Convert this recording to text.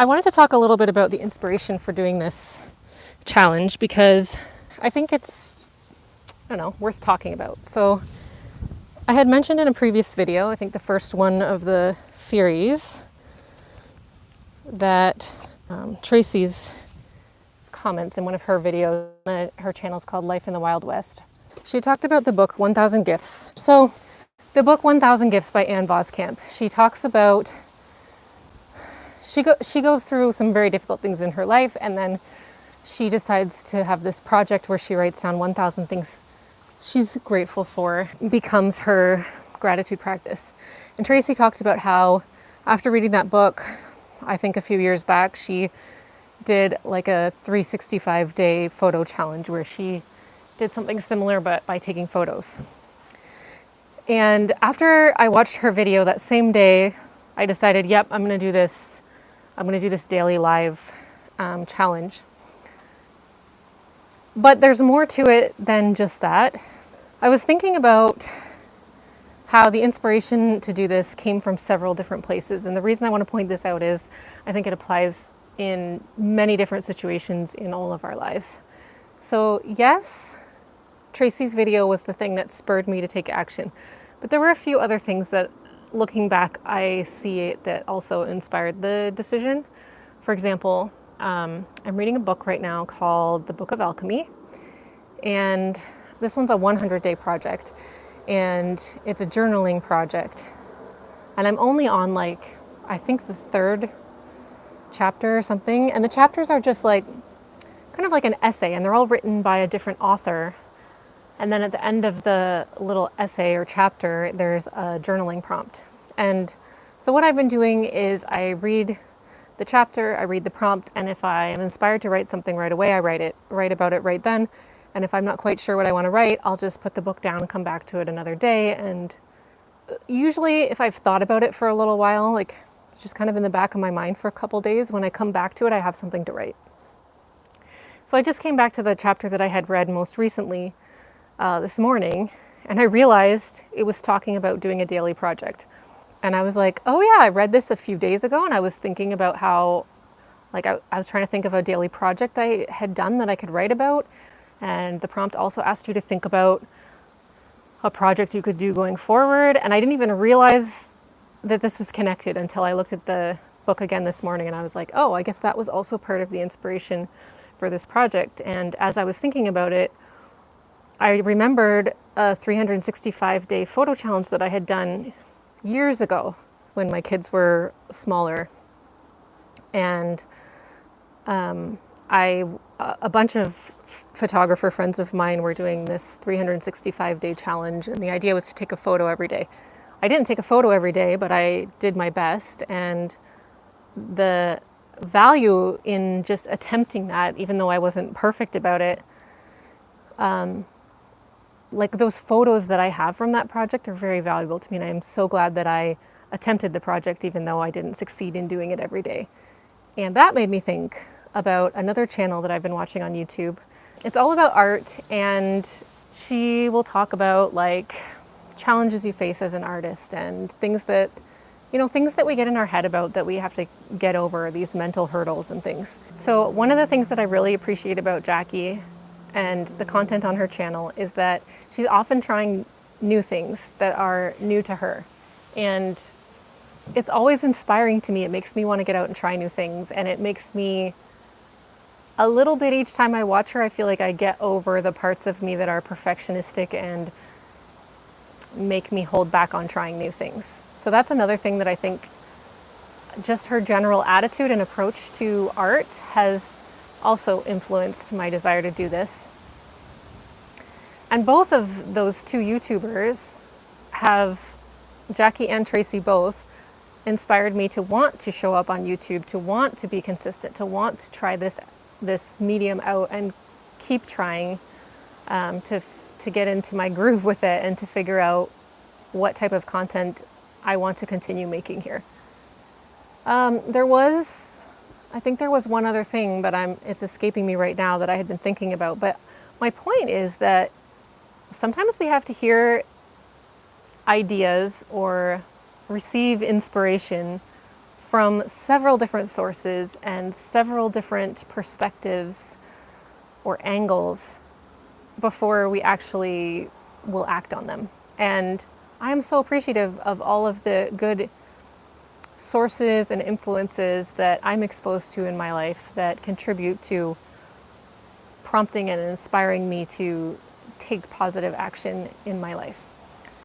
I wanted to talk a little bit about the inspiration for doing this challenge because I think it's, I don't know, worth talking about. So I had mentioned in a previous video, I think the first one of the series, that Tracy's comments in one of her videos, her channel is called Life in the Wild West. She talked about the book 1000 Gifts. So the book 1000 Gifts by Ann Voskamp, she talks about, she goes through some very difficult things in her life, and then she decides to have this project where she writes down 1000 things she's grateful for, becomes her gratitude practice. And Tracy talked about how after reading that book, I think a few years back, she did like a 365-day photo challenge where she did something similar but by taking photos. And after I watched her video that same day, I decided, yep, I'm gonna do this daily live challenge. But there's more to it than just that. I was thinking about how the inspiration to do this came from several different places. And the reason I want to point this out is I think it applies in many different situations in all of our lives. So yes, Tracy's video was the thing that spurred me to take action. But there were a few other things that, looking back, I see that also inspired the decision. For example, I'm reading a book right now called The Book of Alchemy. And this one's a 100-day project. And it's a journaling project. And I'm only on I think the 3rd chapter or something. And the chapters are just kind of like an essay, and they're all written by a different author. And then at the end of the little essay or chapter, there's a journaling prompt. And so what I've been doing is I read the chapter, I read the prompt, and if I am inspired to write something right away, I write about it right then. And if I'm not quite sure what I want to write, I'll just put the book down and come back to it another day. And usually if I've thought about it for a little while, just kind of in the back of my mind for a couple days, when I come back to it, I have something to write. So I just came back to the chapter that I had read most recently this morning, and I realized it was talking about doing a daily project. And I was like, oh yeah, I read this a few days ago, and I was thinking about how, I was trying to think of a daily project I had done that I could write about. And the prompt also asked you to think about a project you could do going forward. And I didn't even realize that this was connected until I looked at the book again this morning, and I was like, oh, I guess that was also part of the inspiration for this project. And as I was thinking about it, I remembered a 365-day photo challenge that I had done years ago when my kids were smaller. And a bunch of photographer friends of mine were doing this 365-day challenge, and the idea was to take a photo every day. I didn't take a photo every day, but I did my best, and the value in just attempting that, even though I wasn't perfect about it, those photos that I have from that project are very valuable to me, and I am so glad that I attempted the project even though I didn't succeed in doing it every day. And that made me think about another channel that I've been watching on YouTube. It's all about art, and she will talk about challenges you face as an artist and things that we get in our head about that we have to get over, these mental hurdles and things. So one of the things that I really appreciate about Jackie and the content on her channel is that she's often trying new things that are new to her. And it's always inspiring to me. It makes me want to get out and try new things, and it makes me a little bit, each time I watch her, I feel like I get over the parts of me that are perfectionistic and make me hold back on trying new things. So that's another thing that I think just her general attitude and approach to art has also influenced my desire to do this. And both of those two YouTubers have, Jackie and Tracy both, inspired me to want to show up on YouTube, to want to be consistent, to want to try this medium out and keep trying to get into my groove with it and to figure out what type of content I want to continue making here. I think there was one other thing, but it's escaping me right now, that I had been thinking about. But my point is that sometimes we have to hear ideas or receive inspiration from several different sources and several different perspectives or angles before we actually will act on them. And I'm so appreciative of all of the good sources and influences that I'm exposed to in my life that contribute to prompting and inspiring me to take positive action in my life.